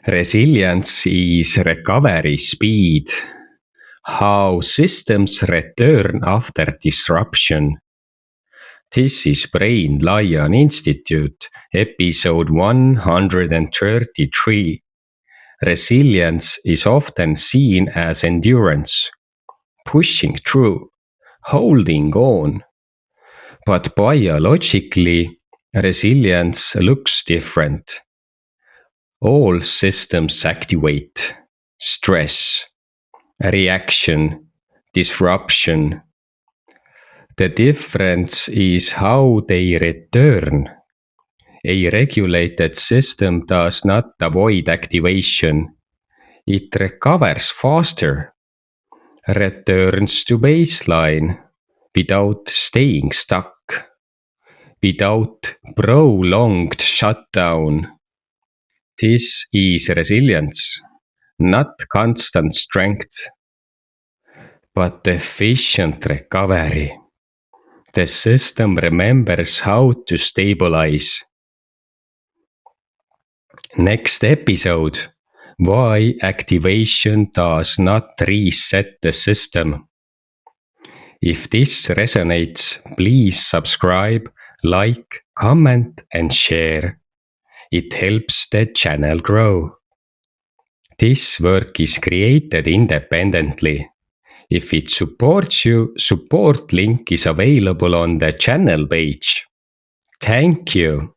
Resilience is recovery speed. How systems return after disruption. This is Brain Lion Institute, episode 133. Resilience is often seen as endurance, pushing through, holding on. But biologically, resilience looks different. All systems activate: stress, reaction, disruption. The difference is how they return. A regulated system does not avoid activation. It recovers faster, returns to baseline without staying stuck, without prolonged shutdown. This is resilience, not constant strength, but efficient recovery. The system remembers how to stabilize. Next episode: why activation does not reset the system. If this resonates, please subscribe, like, comment, and share. It helps the channel grow. This work is created independently. If it supports you, support link is available on the channel page. Thank you.